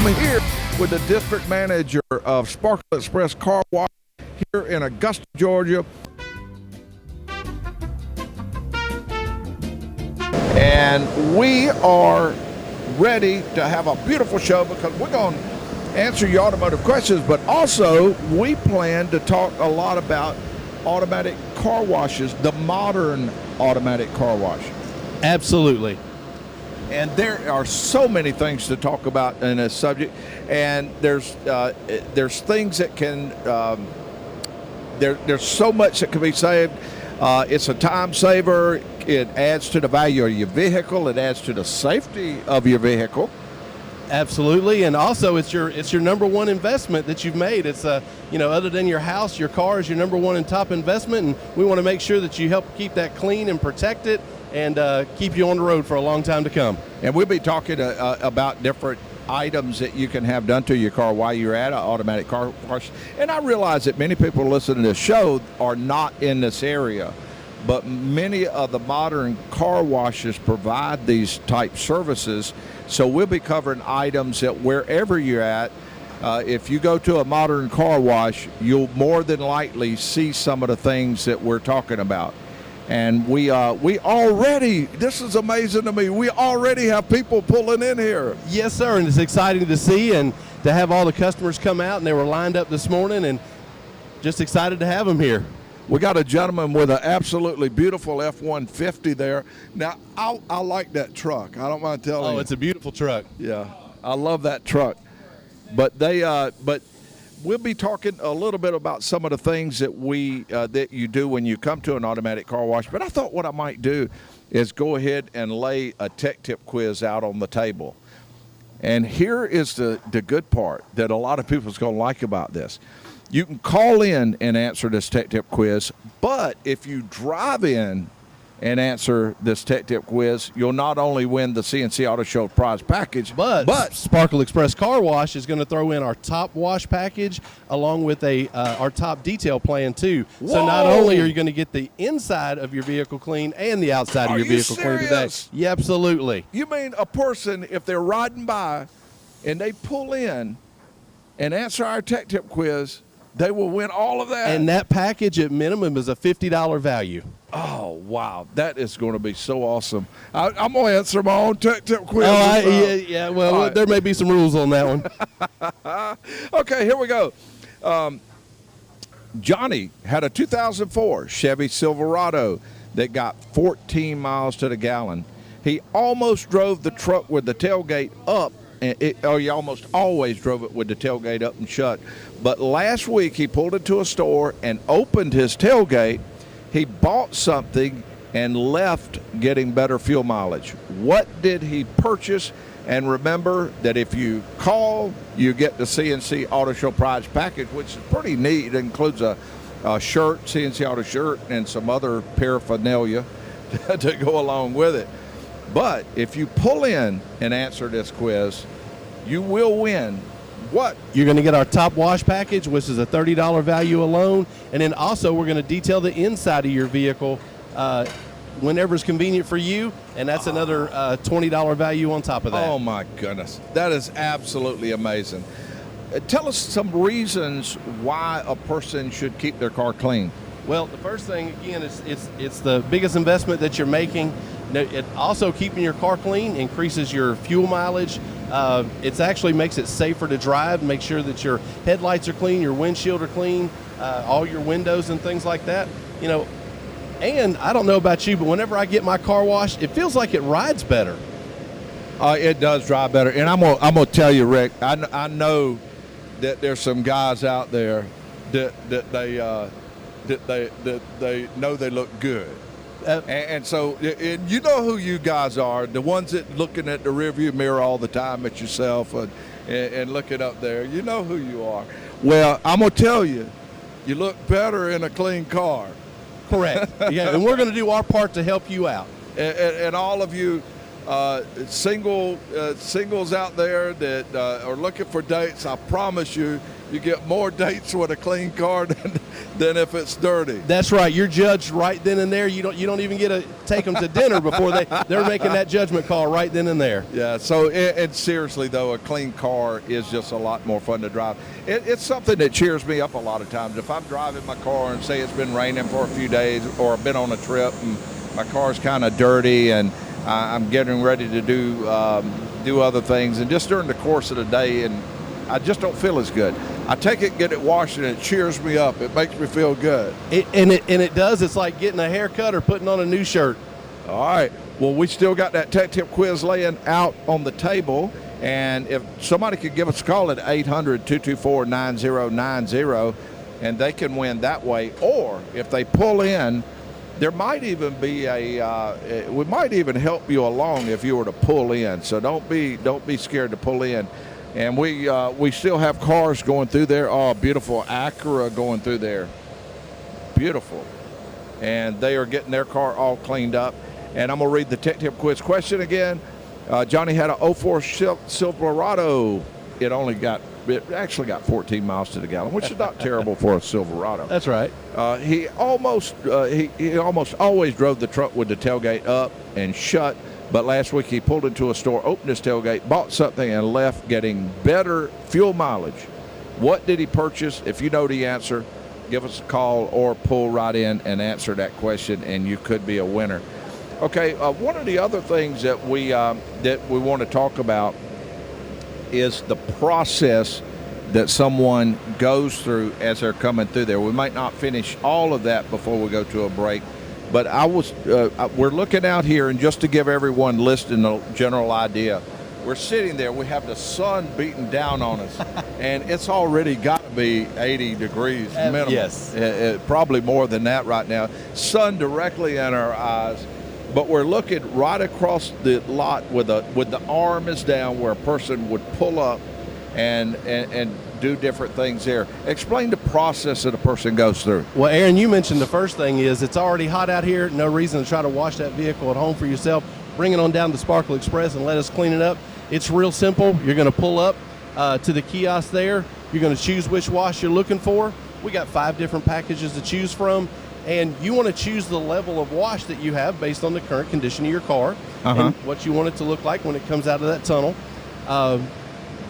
I'm here with the district manager of Sparkle Express Car Wash here in Augusta, Georgia. And we are ready to have a beautiful show because we're going to answer your automotive questions, but also we plan to talk a lot about automatic car washes, the modern automatic car wash. Absolutely. And there are so many things to talk about in this subject, and there's things that can there's so much that can be saved. It's a time saver. It adds to the value of your vehicle. It adds to the safety of your vehicle. Absolutely, and also it's your number one investment that you've made. It's other than your house, your car is your number one and top investment, and we want to make sure that you help keep that clean and protect it and keep you on the road for a long time to come. And we'll be talking about different items that you can have done to your car while you're at an automatic car wash. And I realize that many people listening to this show are not in this area, but many of the modern car washes provide these type services. So we'll be covering items that wherever you're at, if you go to a modern car wash, you'll more than likely see some of the things that we're talking about. And we already, this is amazing to me, we already have people pulling in here. Yes, sir, and it's exciting to see and to have all the customers come out, and they were lined up this morning, and just excited to have them here. We got a gentleman with an absolutely beautiful F-150 there. Now, I like that truck. I don't mind telling you. Oh, it's a beautiful truck. Yeah, I love that truck. But we'll be talking a little bit about some of the things that that you do when you come to an automatic car wash. But I thought what I might do is go ahead and lay a tech tip quiz out on the table. And here is the good part that a lot of people's going to like about this. You can call in and answer this tech tip quiz, but if you drive in and answer this tech tip quiz, you'll not only win the C&C Auto Show prize package, but Sparkle Express Car Wash is going to throw in our top wash package along with our top detail plan too. Whoa. So not only are you going to get the inside of your vehicle clean and the outside of your vehicle clean today. Yeah, absolutely. You mean a person, if they're riding by and they pull in and answer our tech tip quiz, they will win all of that? And that package at minimum is a $50 value. Oh, wow. That is going to be so awesome. I'm going to answer my own tech tip quiz. Well, there may be some rules on that one. Okay, here we go. Johnny had a 2004 Chevy Silverado that got 14 miles to the gallon. He almost drove the truck with the tailgate up. He almost always drove it with the tailgate up and shut. But last week he pulled into a store and opened his tailgate. He bought something and left getting better fuel mileage. What did he purchase? And remember that if you call, you get the C&C Auto Show prize package, which is pretty neat. It includes a shirt, C&C Auto shirt, and some other paraphernalia to go along with it. But if you pull in and answer this quiz, you will win what? You're going to get our top wash package, which is a $30 value alone. And then also we're going to detail the inside of your vehicle whenever it's convenient for you. And that's another $20 value on top of that. Oh, my goodness. That is absolutely amazing. Tell us some reasons why a person should keep their car clean. Well, the first thing, again, it's the biggest investment that you're making. It also, keeping your car clean increases your fuel mileage. It actually makes it safer to drive. Make sure that your headlights are clean, your windshield are clean, all your windows and things like that. And I don't know about you, but whenever I get my car washed, it feels like it rides better. It does drive better. And I'm gonna tell you, Rick, I know that there's some guys out there that they know they look good. And so you know who you guys are, the ones that looking at the rearview mirror all the time at yourself and looking up there. You know who you are. Well, I'm going to tell you, you look better in a clean car. Correct. Yeah, and we're going to do our part to help you out. And all of you singles out there that are looking for dates, I promise you, you get more dates with a clean car than if it's dirty. That's right. You're judged right then and there. You don't even get to take them to dinner before they're making that judgment call right then and there. Yeah. So and seriously though, a clean car is just a lot more fun to drive. It's something that cheers me up a lot of times. If I'm driving my car and say it's been raining for a few days, or I've been on a trip and my car's kind of dirty and I'm getting ready to do other things, and just during the course of the day, and I just don't feel as good. I take it, get it washed, and it cheers me up. It makes me feel good. It does. It's like getting a haircut or putting on a new shirt. All right. Well, we still got that tech tip quiz laying out on the table. And if somebody could give us a call at 800-224-9090, and they can win that way. Or if they pull in, there might even be we might even help you along if you were to pull in. So don't be scared to pull in. And we still have cars going through there. Oh, beautiful Acura going through there. Beautiful. And they are getting their car all cleaned up. And I'm going to read the tech tip quiz question again. Johnny had a 04 Silverado. It actually got 14 miles to the gallon, which is not terrible for a Silverado. That's right. He almost always drove the truck with the tailgate up and shut. But last week he pulled into a store, opened his tailgate, bought something, and left getting better fuel mileage. What did he purchase? If you know the answer, give us a call or pull right in and answer that question, and you could be a winner. Okay, one of the other things that we want to talk about is the process that someone goes through as they're coming through there. We might not finish all of that before we go to a break, but we're looking out here, and just to give everyone listening a general idea, we're sitting there, we have the sun beating down on us, and it's already got to be 80 degrees minimum. Yes. Probably more than that right now. Sun directly in our eyes. But we're looking right across the lot with the arm is down, where a person would pull up and do different things there. Explain the process that a person goes through. Well, Aaron, you mentioned the first thing is it's already hot out here. No reason to try to wash that vehicle at home for yourself. Bring it on down to Sparkle Express and let us clean it up. It's real simple. You're going to pull up to the kiosk there. You're going to choose which wash you're looking for. We got 5 different packages to choose from. And you want to choose the level of wash that you have based on the current condition of your car and what you want it to look like when it comes out of that tunnel.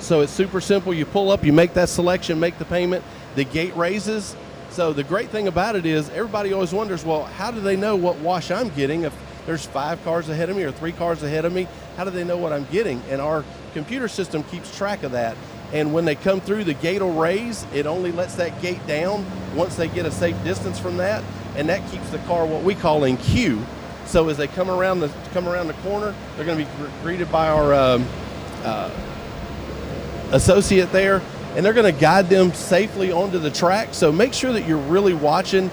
So it's super simple. You pull up, you make that selection, make the payment. The gate raises. So the great thing about it is everybody always wonders, well, how do they know what wash I'm getting? If there's 5 cars ahead of me or 3 cars ahead of me, how do they know what I'm getting? And our computer system keeps track of that. And when they come through, the gate will raise. It only lets that gate down once they get a safe distance from that. And that keeps the car what we call in queue. So as they come around the corner, they're going to be greeted by our associate there, and they're going to guide them safely onto the track. So make sure that you're really watching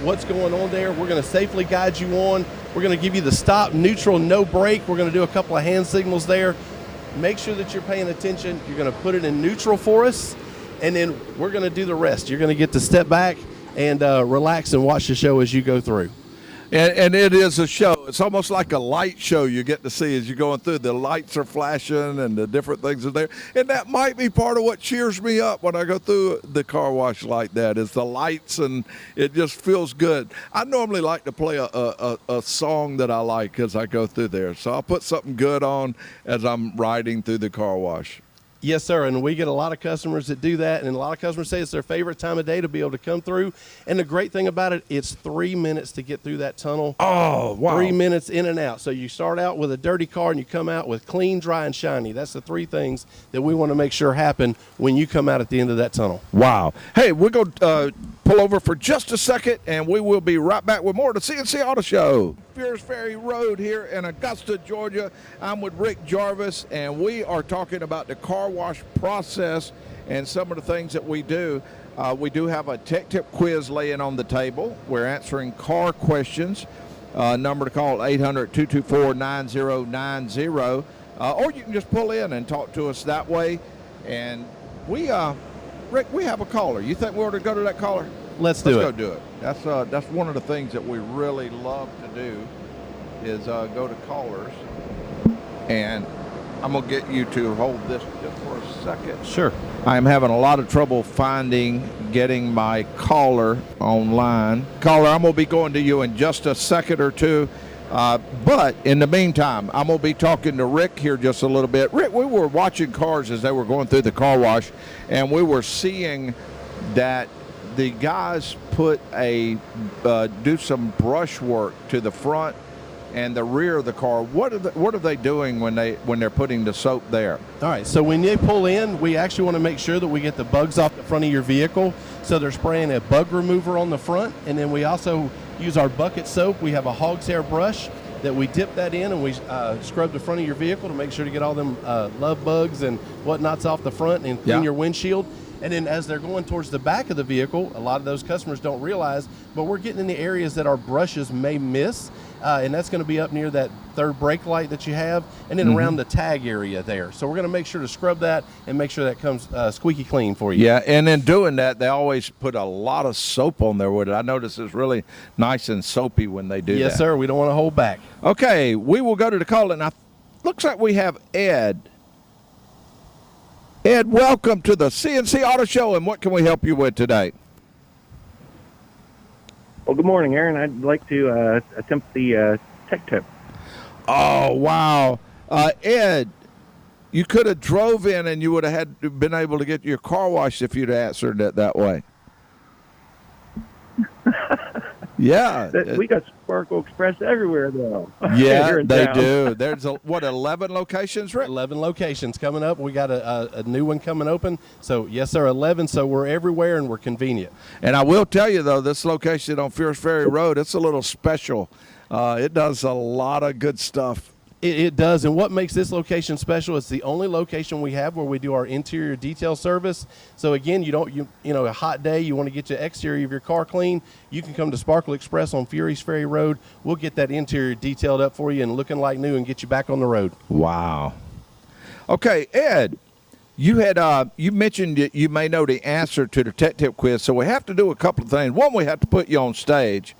what's going on there. We're going to safely guide you on. We're going to give you the stop, neutral, no brake. We're going to do a couple of hand signals there. Make sure that you're paying attention. You're going to put it in neutral for us, and then we're going to do the rest. You're going to get to step back and relax and watch the show as you go through. And it is a show. It's almost like a light show you get to see as you're going through. The lights are flashing and the different things are there. And that might be part of what cheers me up when I go through the car wash like that, is the lights, and it just feels good. I normally like to play a song that I like as I go through there. So I'll put something good on as I'm riding through the car wash. Yes, sir, and we get a lot of customers that do that, and a lot of customers say it's their favorite time of day to be able to come through. And the great thing about it, it's 3 minutes to get through that tunnel. Oh, wow. 3 minutes in and out. So you start out with a dirty car and you come out with clean, dry, and shiny. That's the 3 things that we want to make sure happen when you come out at the end of that tunnel. Wow. Hey, we're going to pull over for just a second, and we will be right back with more of the C&C Auto Show. Pierce Ferry Road here in Augusta, Georgia. I'm with Rick Jarvis, and we are talking about the car wash process and some of the things that we do. We do have a tech tip quiz laying on the table. We're answering car questions. Number to call, 800-224-9090. Or you can just pull in and talk to us that way. And Rick, we have a caller. You think we ought to go to that caller? Let's go do it. That's one of the things that we really love to do, is go to callers and I'm going to get you to hold this just for a second. Sure. I am having a lot of trouble getting my caller online. Caller, I'm going to be going to you in just a second or two. But in the meantime, I'm going to be talking to Rick here just a little bit. Rick, we were watching cars as they were going through the car wash, and we were seeing that the guys do some brush work to the front and the rear of the car. What are they doing when they're putting the soap there? All right, so when they pull in, we actually want to make sure that we get the bugs off the front of your vehicle. So they're spraying a bug remover on the front, and then we also use our bucket soap. We have a hog's hair brush that we dip that in, and we scrub the front of your vehicle to make sure to get all them love bugs and whatnots off the front and clean your windshield. And then as they're going towards the back of the vehicle, a lot of those customers don't realize, but we're getting in the areas that our brushes may miss, and that's going to be up near that third brake light that you have, and then around the tag area there. So we're going to make sure to scrub that and make sure that comes squeaky clean for you. Yeah, and in doing that, they always put a lot of soap on there with it. I notice it's really nice and soapy when they do that. Yes, sir. We don't want to hold back. Okay, we will go to the call, and looks like we have Ed. Ed, welcome to the C&C Auto Show, and what can we help you with today? Well, good morning, Aaron. I'd like to attempt the tech tip. Oh, wow. Ed, you could have drove in and you would have been able to get your car washed if you'd answered it that way. Yeah. We got Sparkle Express everywhere, though. Yeah, they do. There's, 11 locations, Rick? 11 locations coming up. We got a new one coming open. So, yes, sir, 11. So we're everywhere and we're convenient. And I will tell you, though, this location on Fierce Ferry Road, it's a little special. It does a lot of good stuff. It does, and what makes this location special, it's the only location we have where we do our interior detail service. So again, you know, a hot day, you want to get the exterior of your car clean, you can come to Sparkle Express on Fierce Ferry Road. We'll get that interior detailed up for you and looking like new and get you back on the road. Wow. Okay, Ed, you mentioned that you may know the answer to the tech tip quiz, so we have to do a couple of things. One, we have to put you on stage.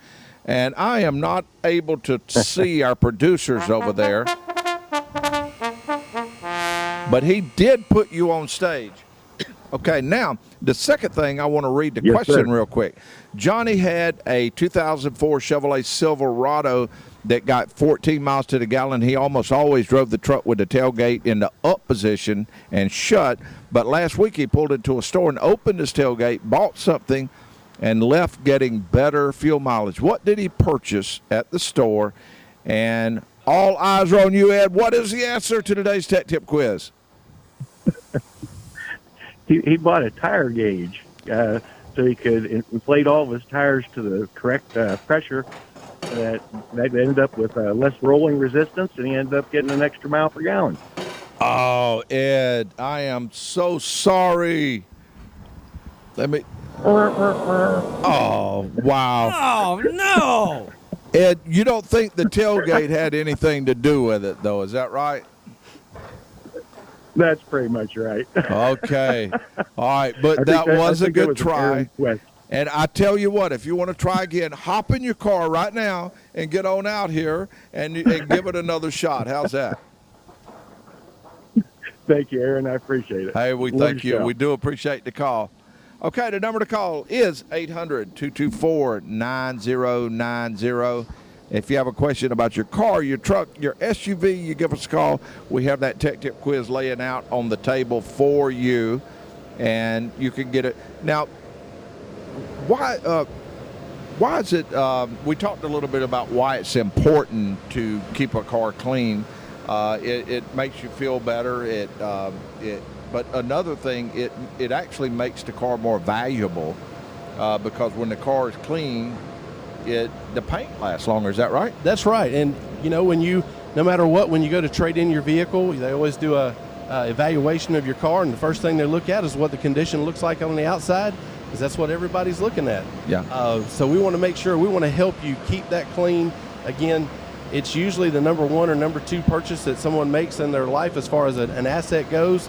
And I am not able to see our producers over there. But he did put you on stage. Okay, now, the second thing, I want to read the question real quick. Johnny had a 2004 Chevrolet Silverado that got 14 miles to the gallon. He almost always drove the truck with the tailgate in the up position and shut. But last week he pulled into a store and opened his tailgate, bought something, and left getting better fuel mileage. What did he purchase at the store? And all eyes are on you, Ed. What is the answer to today's Tech Tip quiz? He bought a tire gauge so he could inflate all of his tires to the correct pressure. That ended up with less rolling resistance, and he ended up getting an extra mile per gallon. Oh, Ed, I am so sorry. Oh, wow. Oh, no. Ed, you don't think the tailgate had anything to do with it, though, is that right? That's pretty much right. Okay. All right, but that was a good try. Aaron And I tell you what, if you want to try again, hop in your car right now and get on out here and give it another shot. How's that? Thank you, Aaron. I appreciate it. Hey, we thank you. We do appreciate the call. Okay, the number to call is 800-224-9090. If you have a question about your car, your truck, your SUV, you give us a call. We have that Tech Tip quiz laying out on the table for you, and you can get it. Now, why is it, we talked a little bit about why it's important to keep a car clean. It makes you feel better. But another thing, it actually makes the car more valuable because when the car is clean, the paint lasts longer. Is that right? That's right. And you know, no matter what, when you go to trade in your vehicle, they always do a evaluation of your car, and the first thing they look at is what the condition looks like on the outside, because that's what everybody's looking at. Yeah. So we want to make sure, we want to help you keep that clean. Again, it's usually the number one or number two purchase that someone makes in their life as far as an asset goes.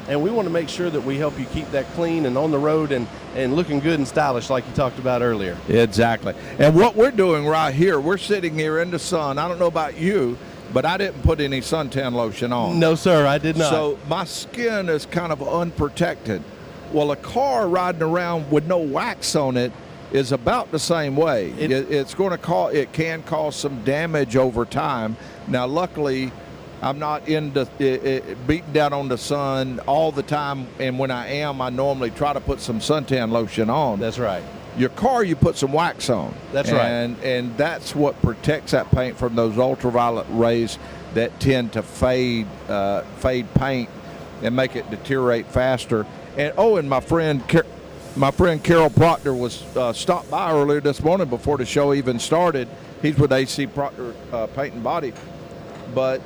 And we want to make sure that we help you keep that clean and on the road and looking good and stylish like you talked about earlier. Exactly. And what we're doing right here, we're sitting here in the sun. I don't know about you, but I didn't put any suntan lotion on. No, sir, I did not. So my skin is kind of unprotected. Well, a car riding around with no wax on it is about the same way. It can cause some damage over time. Now, luckily, I'm not into beating down on the sun all the time, and when I am, I normally try to put some suntan lotion on. That's right. Your car, you put some wax on. That's right. And that's what protects that paint from those ultraviolet rays that tend to fade paint and make it deteriorate faster. And my friend Carol Proctor was stopped by earlier this morning before the show even started. He's with AC Proctor Paint and Body, but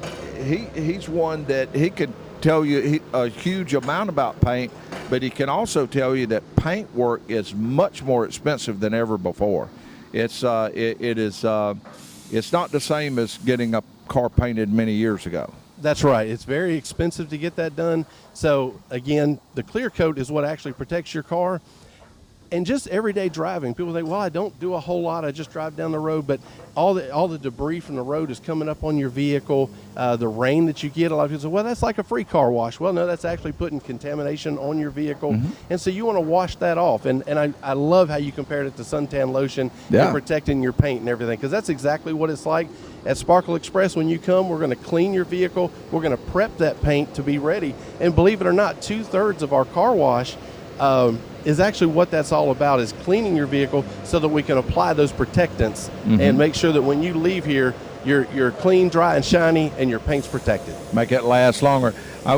he's one that he could tell you a huge amount about paint, but he can also tell you that paint work is much more expensive than ever before. It's not the same as getting a car painted many years ago. That's right. It's very expensive to get that done. So again, the clear coat is what actually protects your car. And just everyday driving, people think, well, I don't do a whole lot. I just drive down the road. But all the debris from the road is coming up on your vehicle. The rain that you get, a lot of people say, well, that's like a free car wash. Well, no, that's actually putting contamination on your vehicle. Mm-hmm. And so you want to wash that off. And I love how you compared it to suntan lotion and protecting your paint and everything, because that's exactly what it's like. At Sparkle Express, when you come, we're going to clean your vehicle. We're going to prep that paint to be ready. And believe it or not, 2/3 of our car wash is actually what that's all about, is cleaning your vehicle so that we can apply those protectants and make sure that when you leave here, you're clean, dry, and shiny, and your paint's protected. Make it last longer.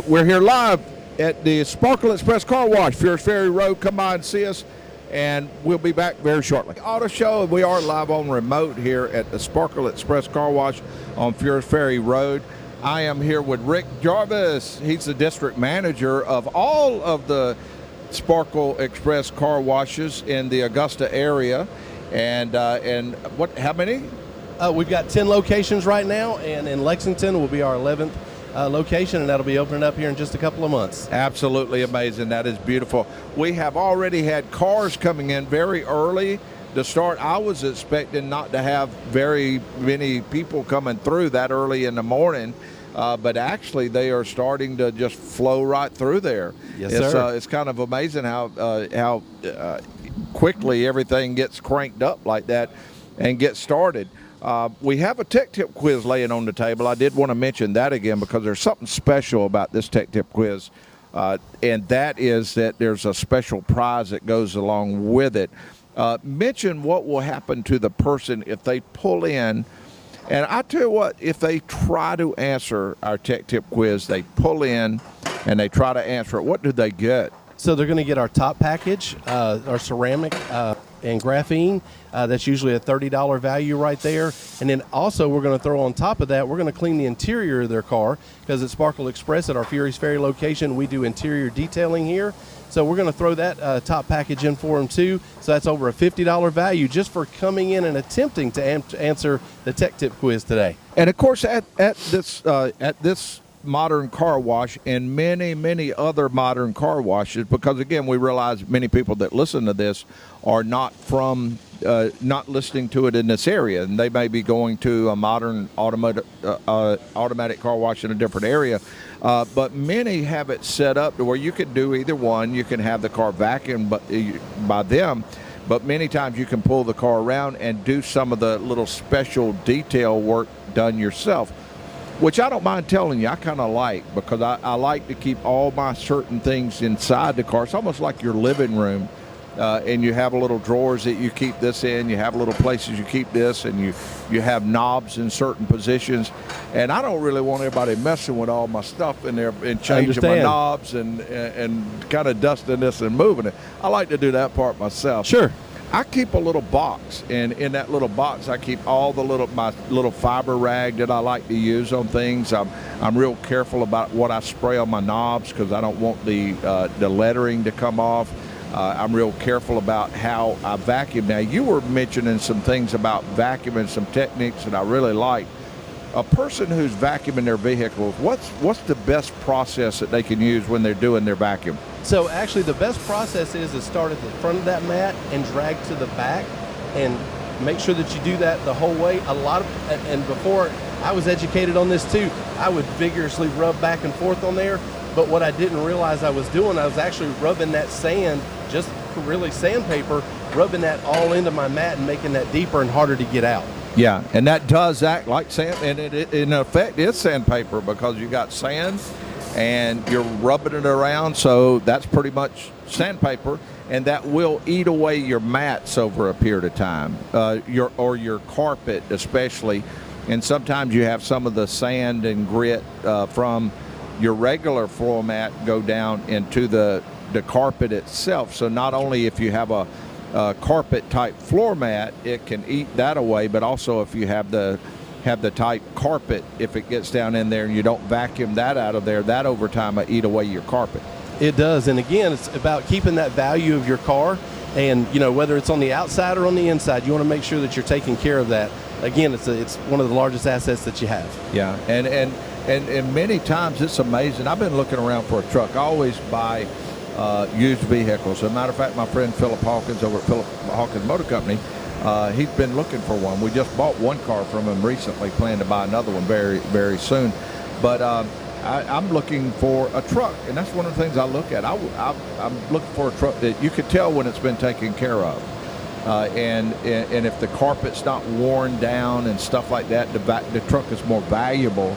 We're here live at the Sparkle Express Car Wash, Fierce Ferry Road. Come by and see us, and we'll be back very shortly. Auto Show, we are live on remote here at the Sparkle Express Car Wash on Fierce Ferry Road. I am here with Rick Jarvis. He's the district manager of all of the Sparkle Express car washes in the Augusta area. And how many? We've got 10 locations right now, and in Lexington will be our 11th location, and that'll be opening up here in just a couple of months. Absolutely amazing. That is beautiful. We have already had cars coming in very early to start. I was expecting not to have very many people coming through that early in the morning. But actually, they are starting to just flow right through there. Yes, sir. It's kind of amazing how quickly everything gets cranked up like that and gets started. We have a tech tip quiz laying on the table. I did want to mention that again because there's something special about this tech tip quiz, and that is that there's a special prize that goes along with it. Mention what will happen to the person if they pull in. And I tell you what, if they try to answer our tech tip quiz, they pull in and they try to answer it, what do they get? So they're going to get our top package, our ceramic and graphene. That's usually a $30 value right there. And then also we're going to throw on top of that, we're going to clean the interior of their car, because at Sparkle Express at our Furys Ferry location, we do interior detailing here. So we're going to throw that top package in for them too. So that's over a $50 value just for coming in and attempting to answer the tech tip quiz today. And of course, at this modern car wash and many other modern car washes, because again, we realize many people that listen to this are not from not listening to it in this area, and they may be going to a modern automatic car wash in a different area. But many have it set up to where you can do either one. You can have the car vacuumed by them, but many times you can pull the car around and do some of the little special detail work done yourself, which I don't mind telling you, I kind of like, because I like to keep all my certain things inside the car. It's almost like your living room, and you have little drawers that you keep this in, you have little places you keep this, and you have knobs in certain positions. And I don't really want everybody messing with all my stuff in there and changing my knobs and kind of dusting this and moving it. I like to do that part myself. Sure. I keep a little box, and in that little box, I keep all my little fiber rag that I like to use on things. I'm real careful about what I spray on my knobs because I don't want the lettering to come off. I'm real careful about how I vacuum. Now, you were mentioning some things about vacuuming, some techniques that I really like. A person who's vacuuming their vehicle, what's the best process that they can use when they're doing their vacuum? So actually the best process is to start at the front of that mat and drag to the back, and make sure that you do that the whole way. And before I was educated on this too. I would vigorously rub back and forth on there, but what I didn't realize I was doing, I was actually rubbing that sand, just really sandpaper, rubbing that all into my mat and making that deeper and harder to get out. Yeah, and that does act like sand, and it in effect is sandpaper because you got sand and you're rubbing it around, so that's pretty much sandpaper, and that will eat away your mats over a period of time, your carpet especially, and sometimes you have some of the sand and grit from your regular floor mat go down into the carpet itself. So not only if you have a carpet type floor mat, it can eat that away, but also if you have the type carpet, if it gets down in there and you don't vacuum that out of there, that over time will eat away your carpet. It does, and again, it's about keeping that value of your car, and whether it's on the outside or on the inside, you want to make sure that you're taking care of that. Again, it's one of the largest assets that you have. Yeah, and many times it's amazing. I've been looking around for a truck. I always buy used vehicles. As a matter of fact, my friend Philip Hawkins over at Philip Hawkins Motor Company, he's been looking for one. We just bought one car from him recently, plan to buy another one very, very soon. But I'm looking for a truck, and that's one of the things I look at. I'm looking for a truck that you could tell when it's been taken care of. And if the carpet's not worn down and stuff like that, the truck is more valuable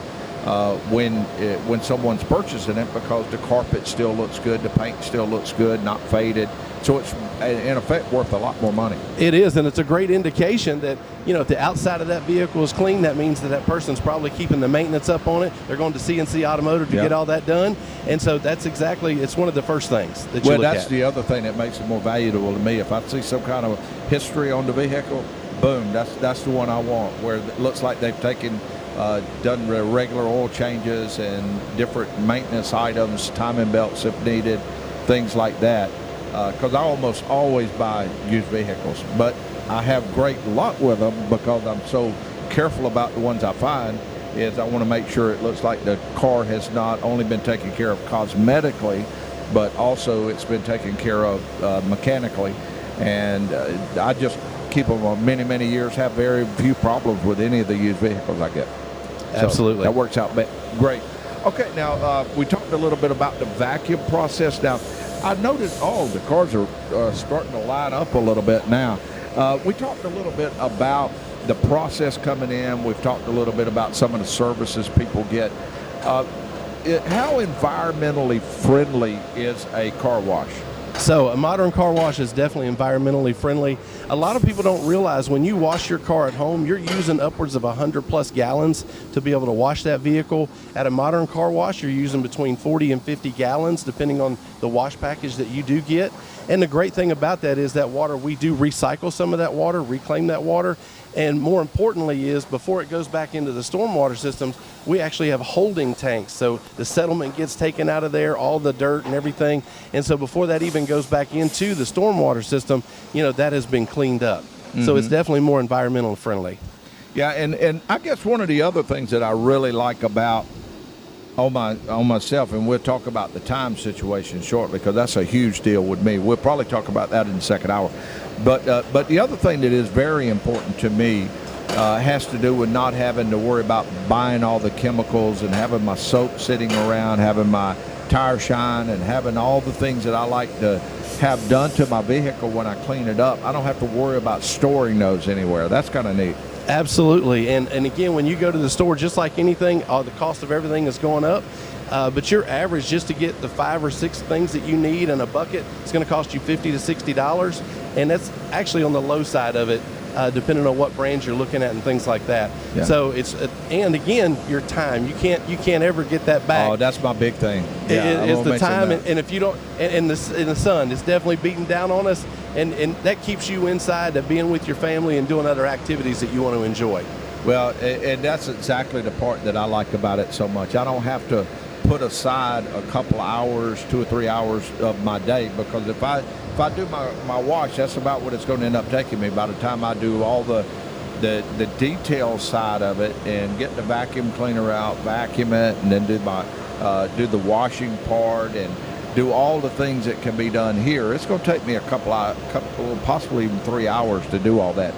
when someone's purchasing it because the carpet still looks good, the paint still looks good, not faded. So it's in effect worth a lot more money. It is, and it's a great indication that if the outside of that vehicle is clean, that means that person's probably keeping the maintenance up on it. They're going to C&C Automotive to get all that done, and so it's one of the first things that you look at. Well, that's the other thing that makes it more valuable to me. If I see some kind of history on the vehicle, boom, that's the one I want, where it looks like they've done regular oil changes and different maintenance items, timing belts if needed, things like that. Because I almost always buy used vehicles, but I have great luck with them because I'm so careful about the ones I find. Is I want to make sure it looks like the car has not only been taken care of cosmetically, but also it's been taken care of mechanically. And I just keep them on many years, have very few problems with any of the used vehicles I get. Absolutely. So that works out great. Okay, now we talked a little bit about the vacuum process. Now, I noticed the cars are starting to line up a little bit now. We talked a little bit about the process coming in. We've talked a little bit about some of the services people get. How environmentally friendly is a car wash? So a modern car wash is definitely environmentally friendly. A lot of people don't realize when you wash your car at home, you're using upwards of 100+ gallons to be able to wash that vehicle. At a modern car wash, you're using between 40 and 50 gallons, depending on the wash package that you do get. And the great thing about that is that water, we do recycle some of that water, reclaim that water. And more importantly is before it goes back into the stormwater systems, we actually have holding tanks. So the settlement gets taken out of there, all the dirt and everything. And so before that even goes back into the stormwater system, that has been cleaned up. Mm-hmm. So it's definitely more environmentally friendly. Yeah, and I guess one of the other things that I really like about on myself, and we'll talk about the time situation shortly because that's a huge deal with me. We'll probably talk about that in the second hour. But the other thing that is very important to me has to do with not having to worry about buying all the chemicals and having my soap sitting around, having my tire shine, and having all the things that I like to have done to my vehicle when I clean it up. I don't have to worry about storing those anywhere. That's kind of neat. Absolutely. And again, when you go to the store, just like anything, the cost of everything is going up. But your average, just to get the 5 or 6 things that you need in a bucket, it's going to cost you $50 to $60. And that's actually on the low side of it, depending on what brands you're looking at and things like that. Yeah. So and again, your time, you can't ever get that back. Oh, that's my big thing. Yeah, it's the time, and if you don't, and the sun is definitely beating down on us, and that keeps you inside of being with your family and doing other activities that you want to enjoy. Well, and that's exactly the part that I like about it so much. I don't have to put aside a couple hours, 2 or 3 hours of my day, because if I do my wash, that's about what it's going to end up taking me. By the time I do all the detail side of it and get the vacuum cleaner out, vacuum it, and then do the washing part and do all the things that can be done here, it's going to take me a couple, possibly even 3 hours to do all that.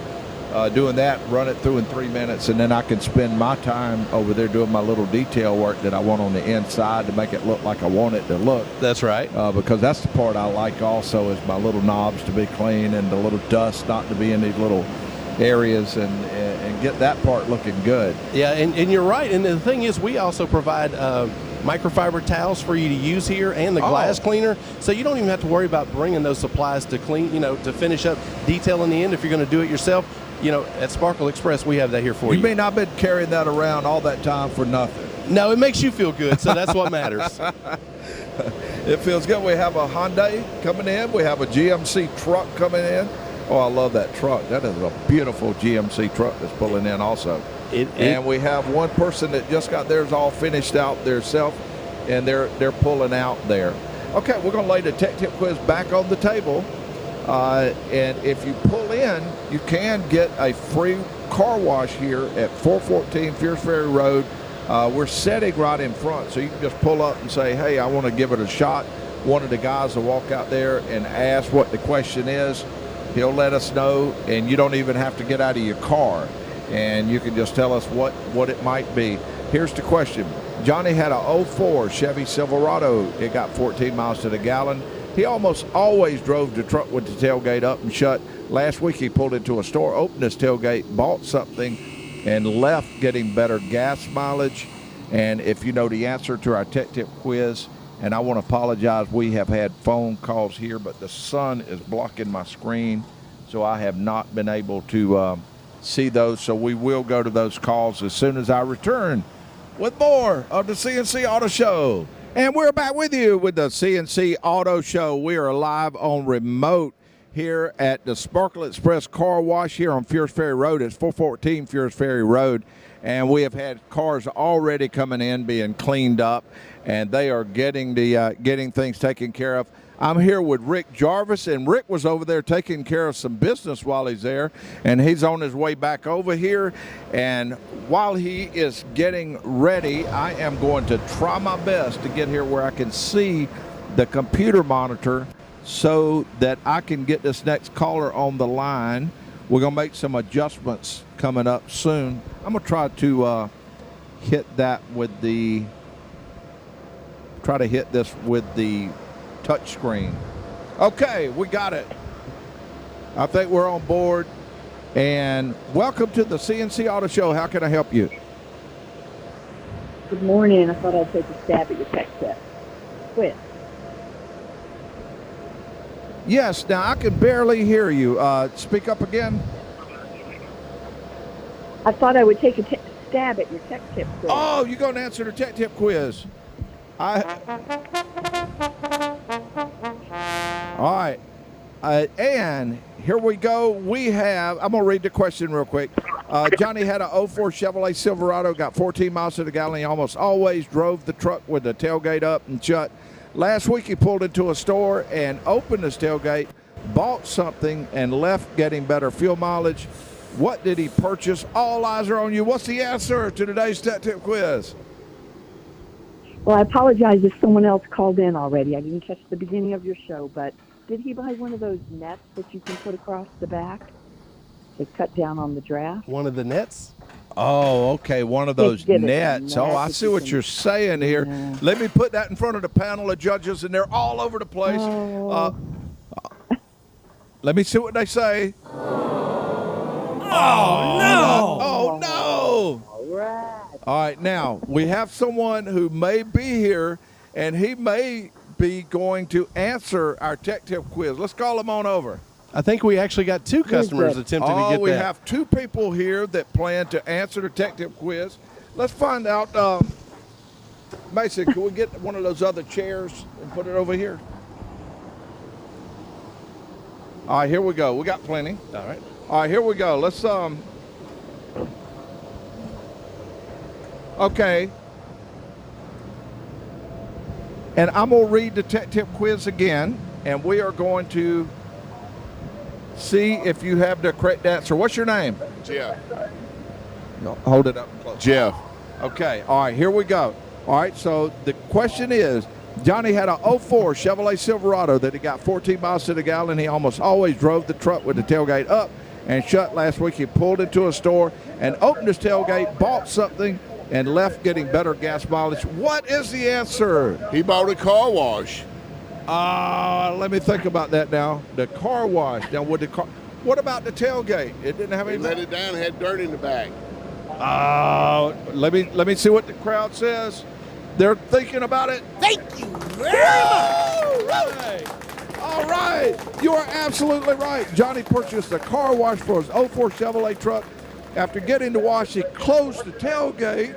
doing that, run it through in 3 minutes, and then I can spend my time over there doing my little detail work that I want on the inside to make it look like I want it to look. That's right. Because that's the part I like also, is my little knobs to be clean and the little dust not to be in these little areas, and get that part looking good. Yeah, and you're right. And the thing is, we also provide microfiber towels for you to use here, and the glass cleaner, so you don't even have to worry about bringing those supplies to clean, to finish up detail in the end if you're going to do it yourself. At Sparkle Express, we have that here for you. You mean I've been carrying that around all that time for nothing? No, it makes you feel good, so that's what matters. It feels good. We have a Hyundai coming in. We have a GMC truck coming in. Oh, I love that truck. That is a beautiful GMC truck that's pulling in also. And we have one person that just got theirs all finished out themselves, and they're pulling out there. Okay, we're going to lay the tech tip quiz back on the table. And if you pull in, you can get a free car wash here at 414 Fierce Ferry Road. We're sitting right in front, so you can just pull up and say, hey, I want to give it a shot. One of the guys will walk out there and ask what the question is. He'll let us know, and you don't even have to get out of your car. And you can just tell us what it might be. Here's the question. Johnny had a 04 Chevy Silverado. It got 14 miles to the gallon. He almost always drove the truck with the tailgate up and shut. Last week he pulled into a store, opened his tailgate, bought something, and left getting better gas mileage. And if you know the answer to our tech tip quiz, and I want to apologize, we have had phone calls here, but the sun is blocking my screen, so I have not been able to see those. So we will go to those calls as soon as I return with more of the C&C Auto Show. And we're back with you with the C&C Auto Show. We are live on remote here at the Sparkle Express Car Wash here on Fierce Ferry Road. It's 414 Fierce Ferry Road. And we have had cars already coming in being cleaned up, and they are getting things taken care of. I'm here with Rick Jarvis, and Rick was over there taking care of some business while he's there, and he's on his way back over here. And while he is getting ready, I am going to try my best to get here where I can see the computer monitor so that I can get this next caller on the line. We're going to make some adjustments coming up soon. I'm going to try to hit this with the touch screen. Okay, we got it. I think we're on board. And welcome to the C&C Auto Show. How can I help you? Good morning. I thought I'd take a stab at your tech tip quiz. Yes, now I can barely hear you. Speak up again. I thought I would take a stab at your tech tip quiz. Oh, you're going to answer the tech tip quiz. All right. And here we go. I'm going to read the question real quick. Johnny had a 04 Chevrolet Silverado, got 14 miles to the gallon. He almost always drove the truck with the tailgate up and shut. Last week he pulled into a store and opened his tailgate, bought something, and left getting better fuel mileage. What did he purchase? All eyes are on you. What's the answer to today's tech tip quiz? Well, I apologize if someone else called in already. I didn't catch the beginning of your show, but did he buy one of those nets that you can put across the back to cut down on the draft? One of the nets? Oh, okay, one of those nets. Oh, I see what you're saying here. Yeah. Let me put that in front of the panel of judges, and they're all over the place. Oh. Let me see what they say. Oh, no! Oh, no! All right. All right, now, we have someone who may be here, and he may be going to answer our tech tip quiz. Let's call him on over. I think we actually got two customers attempting to get that. We have two people here that plan to answer the tech tip quiz. Let's find out. Mason, can we get one of those other chairs and put it over here? All right, here we go. We got plenty. All right. All right, here we go. Let's okay. And I'm going to read the tech tip quiz again, and we are going to see if you have the correct answer. What's your name? Jeff. No, hold it up close. Jeff. Okay, all right, here we go. All right, so the question is, Johnny had a 04 Chevrolet Silverado that he got 14 miles to the gallon. He almost always drove the truck with the tailgate up. and shut last week. He pulled into a store and opened his tailgate, bought something, and left getting better gas mileage. What is the answer? He bought a car wash. Let me think about that now. The car wash. Now, what about the tailgate? It didn't have He any. let it down, had dirt in the back. Let me see what the crowd says. They're thinking about it. Thank you very much. All right. You are absolutely right. Johnny purchased a car wash for his 04 Chevrolet truck. After getting the wash, he closed the tailgate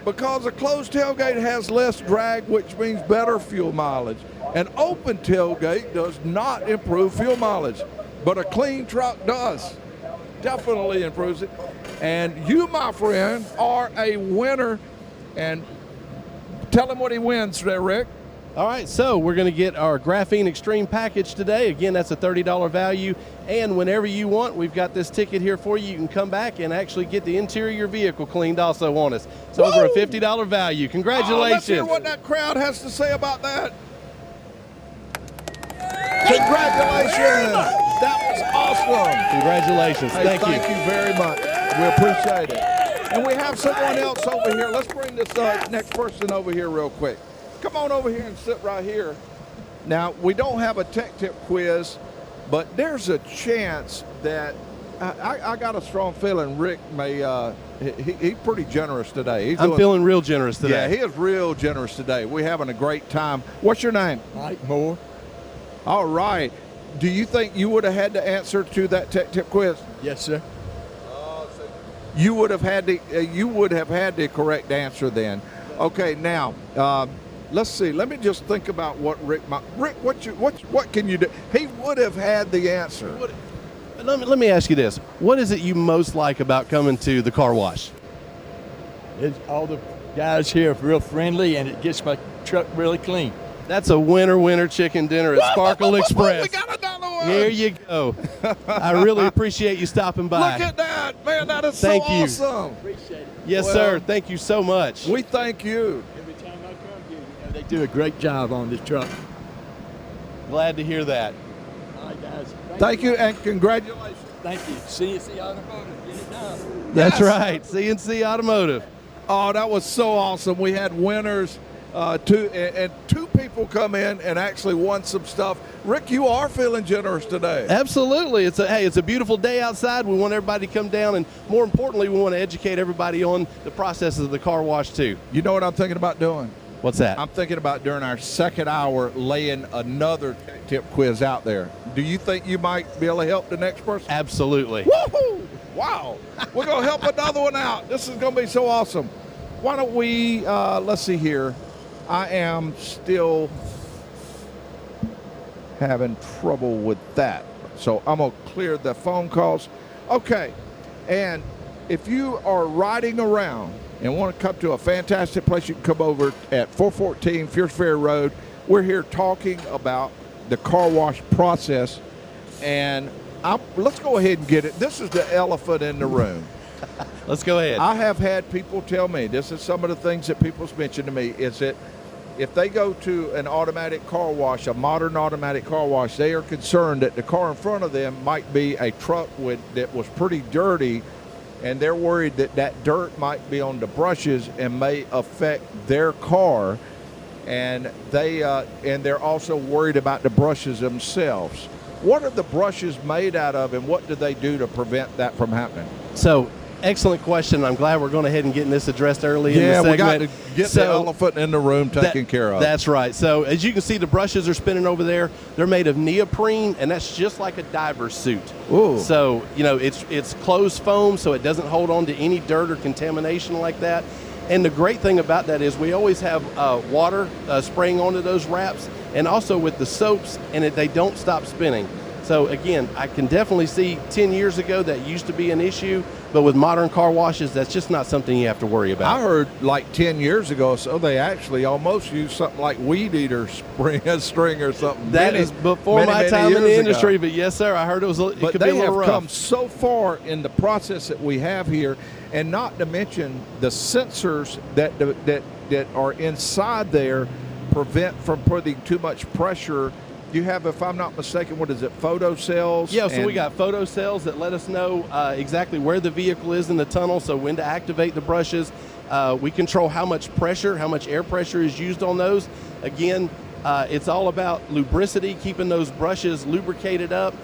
because a closed tailgate has less drag, which means better fuel mileage. An open tailgate does not improve fuel mileage, but a clean truck does. Definitely improves it. And you, my friend, are a winner. And tell him what he wins there, Rick. All right, so we're going to get our Graphene Extreme package today. Again, that's a $30 value. And whenever you want, we've got this ticket here for you. You can come back and actually get the interior of your vehicle cleaned also on us. It's over a $50 value. Congratulations. Let's hear what that crowd has to say about that. Congratulations. That was awesome. Congratulations. Hey, Thank you. Thank you very much. We appreciate it. And we have someone else over here. Let's bring this next person over here real quick. Come on over here and sit right here. Now, we don't have a tech tip quiz, but there's a chance that I got a strong feeling Rick may, he's pretty generous today. I'm feeling real generous today. Yeah, he is real generous today. We're having a great time. What's your name? Mike Moore. All right. Do you think you would have had the answer to that tech tip quiz? Yes, sir. You would have had the correct answer then. Okay, now let's see. Let me just think about what Rick. What can you do? He would have had the answer. Let me ask you this: what is it you most like about coming to the car wash? All the guys here are real friendly, and it gets my truck really clean. That's a winner chicken dinner at Sparkle Express. We got another one. Here you go. I really appreciate you stopping by. Look at that, man! That is Thank you. awesome. Appreciate it. Yes, sir. Thank you so much. We thank you. Every time I come here, they do a great job on this truck. Glad to hear that. All right, guys. Thank you and congratulations. Thank you. C&C Automotive. Get it done. That's Yes. right. C&C Automotive. Oh, that was so awesome. We had winners. Two people come in and actually won some stuff. Rick, you are feeling generous today. Absolutely. It's a beautiful day outside. We want everybody to come down, and more importantly, we want to educate everybody on the processes of the car wash too. You know what I'm thinking about doing? What's that? I'm thinking about during our second hour laying another tip quiz out there. Do you think you might be able to help the next person? Absolutely. Woohoo! Wow. We're going to help another one out. This is going to be so awesome. Why don't we, let's see here. I am still having trouble with that. So I'm going to clear the phone calls. Okay. And if you are riding around and want to come to a fantastic place, you can come over at 414 Fierce Ferry Road. We're here talking about the car wash process. And let's go ahead and get it. This is the elephant in the room. Let's go ahead. I have had people tell me, this is some of the things that people's mentioned to me, is that if they go to an automatic car wash, a modern automatic car wash, they are concerned that the car in front of them might be a truck that was pretty dirty, and they're worried that that dirt might be on the brushes and may affect their car, and they're also worried about the brushes themselves. What are the brushes made out of, and what do they do to prevent that from happening? So, excellent question. I'm glad we're going ahead and getting this addressed early in the Yeah, segment. we got to get the elephant in the room taken care of. That's right. So as you can see, the brushes are spinning over there. They're made of neoprene, and that's just like a diver suit. Ooh. So, it's closed foam, so it doesn't hold on to any dirt or contamination like that. And the great thing about that is we always have water spraying onto those wraps, and also with the soaps, and they don't stop spinning. So again, I can definitely see 10 years ago that used to be an issue, but with modern car washes, that's just not something you have to worry about. I heard like 10 years ago, so they actually almost used something like weed eater string or something. That is before my time in the industry, but yes, sir, I heard it could be a little rough. But they have come so far in the process that we have here, and not to mention the sensors that are inside there prevent from putting too much pressure you have, if I'm not mistaken, what is it, photo cells? Yeah, so we got photo cells that let us know exactly where the vehicle is in the tunnel, so when to activate the brushes. We control how much pressure, how much air pressure is used on those. Again, it's all about lubricity, keeping those brushes lubricated up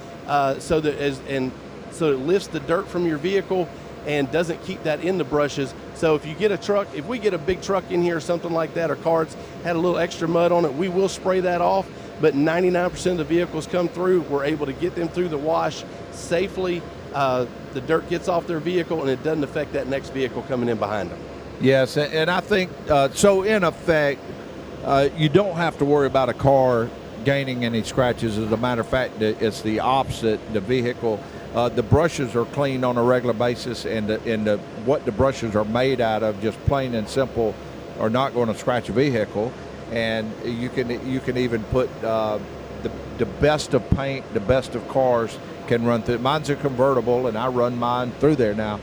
so it lifts the dirt from your vehicle and doesn't keep that in the brushes. So if you get a truck, if we get a big truck in here or something like that, or carts had a little extra mud on it, we will spray that off. But 99% of the vehicles come through, we're able to get them through the wash safely. The dirt gets off their vehicle and it doesn't affect that next vehicle coming in behind them. Yes, and I think, so in effect, you don't have to worry about a car gaining any scratches. As a matter of fact, it's the opposite. The vehicle, the brushes are cleaned on a regular basis, and what the brushes are made out of, just plain and simple, are not going to scratch a vehicle. And you can even put the best of paint, the best of cars can run through. Mine's a convertible, and I run mine through there now.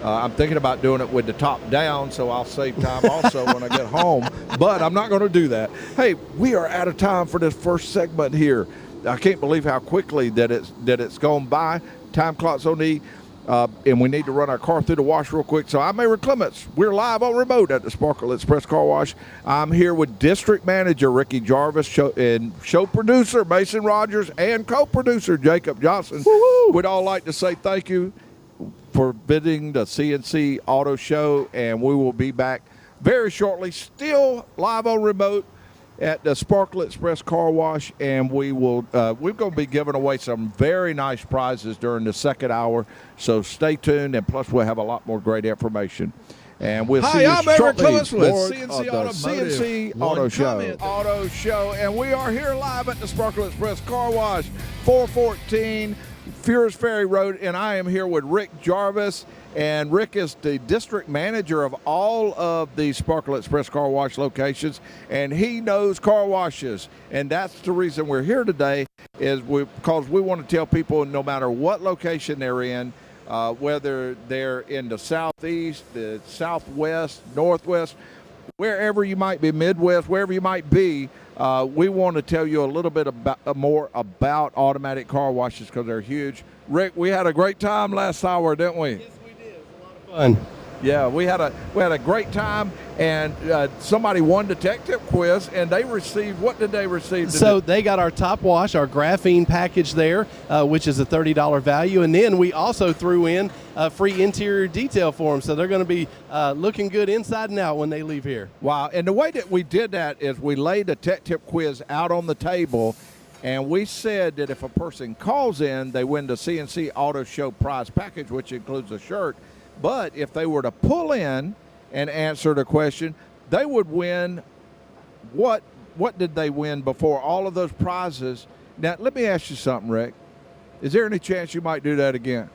I'm thinking about doing it with the top down, so I'll save time also when I get home, but I'm not going to do that. Hey, we are out of time for this first segment here. I can't believe how quickly that it's gone by. Time clock's on E, and we need to run our car through the wash real quick. So I'm Aaron Clements. We're live on remote at the Sparkle Express Car Wash. I'm here with District Manager Rickey Jarvis, show producer Mason Rogers, and co-producer Jacob Johnson. Woo-hoo! We'd all like to say thank you for visiting the C&C Auto Show, and we will be back very shortly, still live on remote at the Sparkle Express Car Wash, and we're going to be giving away some very nice prizes during the second hour, so stay tuned, and plus we'll have a lot more great information. And we'll see you I'm Aaron shortly. Clements with More C&C of the Automotive. C&C One Auto Show. comment. Auto Show, and we are here live at the Sparkle Express Car Wash, 414 Furious Ferry Road, and I am here with Rick Jarvis, and Rick is the district manager of all of the Sparkle Express Car Wash locations, and he knows car washes, and that's the reason we're here today, because we want to tell people no matter what location they're in, whether they're in the southeast, the southwest, northwest, wherever you might be, Midwest, wherever you might be, we want to tell you a little bit more about automatic car washes because they're huge. Rick, we had a great time last hour, didn't we? Yes, we did. It was a lot of fun. Yeah, we had a great time, and somebody won the tech tip quiz, and they received, what did they receive? So they got our top wash, our graphene package there, which is a $30 value, and then we also threw in a free interior detail for them, so they're going to be looking good inside and out when they leave here. Wow, and the way that we did that is we laid the tech tip quiz out on the table, and we said that if a person calls in, they win the C&C Auto Show prize package, which includes a shirt. But if they were to pull in and answer the question, they would win what did they win before all of those prizes? Now, let me ask you something, Rick. Is there any chance you might do that again?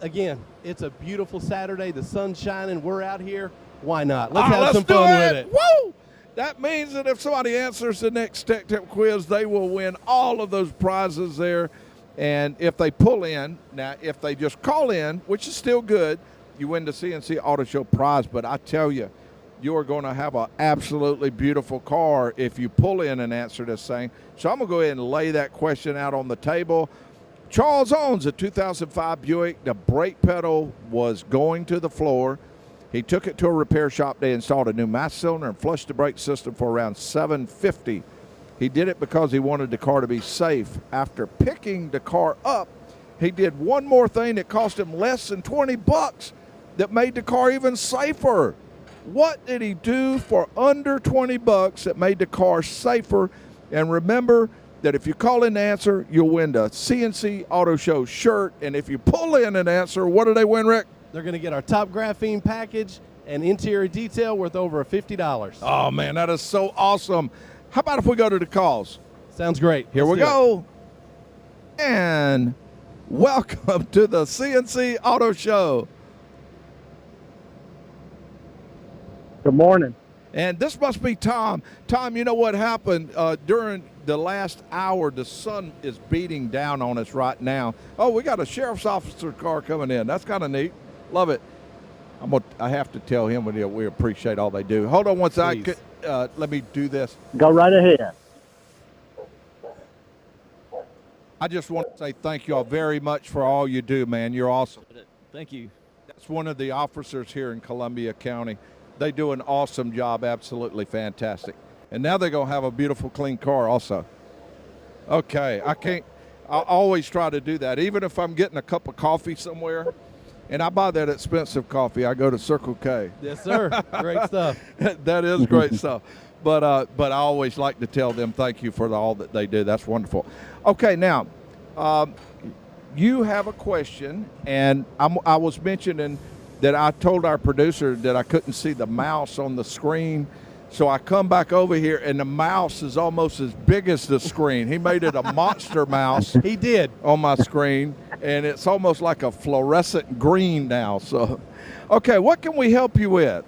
Again, it's a beautiful Saturday. The sun's shining. We're out here. Why not? Let's have some fun with it. Woo! That means that if somebody answers the next Tech Tip quiz, they will win all of those prizes there. And if they pull in, now if they just call in, which is still good, you win the C&C Auto Show prize. But I tell you, you are going to have an absolutely beautiful car if you pull in and answer this thing. So I'm going to go ahead and lay that question out on the table. Charles owns a 2005 Buick. The brake pedal was going to the floor. He took it to a repair shop. They installed a new master cylinder and flushed the brake system for around $750. He did it because he wanted the car to be safe. After picking the car up, he did one more thing that cost him less than $20 that made the car even safer. What did he do for under $20 that made the car safer? And remember that if you call in the answer, you'll win the C&C Auto Show shirt. And if you pull in an answer, what do they win, Rick? They're going to get our top graphene package and interior detail worth over $50. Oh, man, that is so awesome. How about if we go to the calls? Sounds great. Here we go. And welcome to the C&C Auto Show. Good morning. And this must be Tom. Tom, you know what happened during the last hour? The sun is beating down on us right now. Oh, we got a sheriff's officer car coming in. That's kind of neat. Love it. I have to tell him we appreciate all they do. Hold on one second. Let me do this. Go right ahead. I just want to say thank you all very much for all you do, man. You're awesome. Thank you. That's one of the officers here in Columbia County. They do an awesome job, absolutely fantastic. And now they're going to have a beautiful, clean car also. Okay, I always try to do that. Even if I'm getting a cup of coffee somewhere, and I buy that expensive coffee, I go to Circle K. Yes, sir. Great stuff. That is great stuff. But I always like to tell them thank you for all that they do. That's wonderful. Okay, now, you have a question, and I was mentioning that I told our producer that I couldn't see the mouse on the screen. So I come back over here, and the mouse is almost as big as the screen. He made it a monster mouse. He did. On my screen, and it's almost like a fluorescent green now. So, okay, what can we help you with?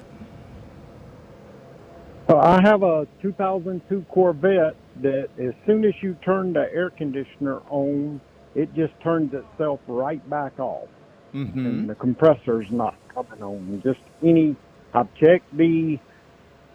I have a 2002 Corvette that as soon as you turn the air conditioner on, it just turns itself right back off. Mm-hmm. And the compressor's not coming on. I've checked the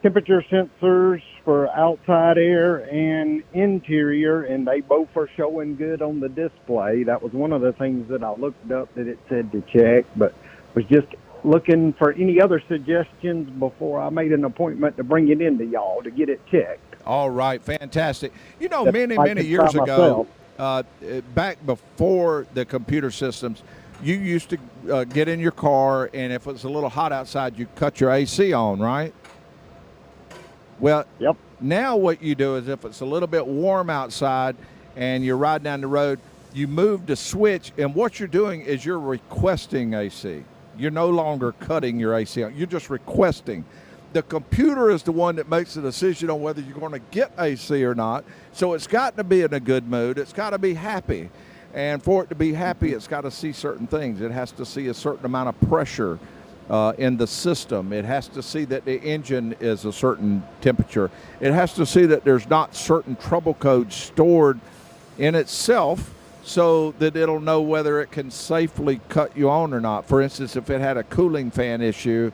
temperature sensors for outside air and interior, and they both are showing good on the display. That was one of the things that I looked up that it said to check, but was just looking for any other suggestions before I made an appointment to bring it into y'all to get it checked. All right, fantastic. You know, That many I could years try ago, myself. back before the computer systems, you used to get in your car, and if it was a little hot outside, you cut your AC on, right? Well, Yep. now what you do is if it's a little bit warm outside and you're riding down the road, you move the switch, and what you're doing is you're requesting AC. You're no longer cutting your AC on. You're just requesting. The computer is the one that makes the decision on whether you're going to get AC or not. So it's got to be in a good mood. It's got to be happy. And for it to be happy, it's got to see certain things. It has to see a certain amount of pressure in the system. It has to see that the engine is a certain temperature. It has to see that there's not certain trouble codes stored in itself so that it'll know whether it can safely cut you on or not. For instance, if it had a cooling fan issue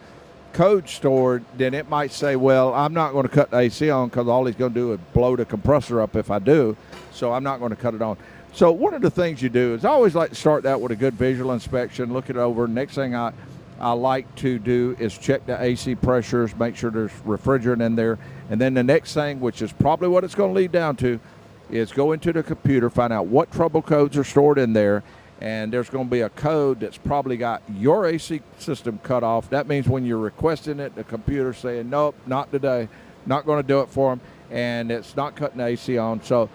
code stored, then it might say, well, I'm not going to cut the AC on because all he's going to do is blow the compressor up if I do, so I'm not going to cut it on. So one of the things you do is I always like to start that with a good visual inspection, look it over. Next thing I like to do is check the AC pressures, make sure there's refrigerant in there. And then the next thing, which is probably what it's going to lead down to, is go into the computer, find out what trouble codes are stored in there. And there's going to be a code that's probably got your AC system cut off. That means when you're requesting it, the computer's saying, nope, not today, not going to do it for them. And it's not cutting the AC on. So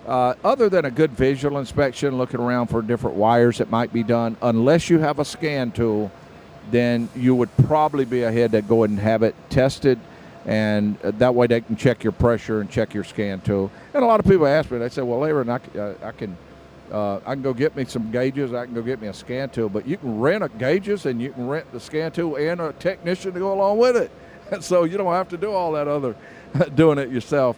other than a good visual inspection, looking around for different wires that might be done, unless you have a scan tool, then you would probably be ahead to go ahead and have it tested, and that way they can check your pressure and check your scan tool. And a lot of people ask me, they say, well, Aaron, I can go get me some gauges, I can go get me a scan tool, but you can rent gauges and you can rent the scan tool and a technician to go along with it. So you don't have to do all that other doing it yourself.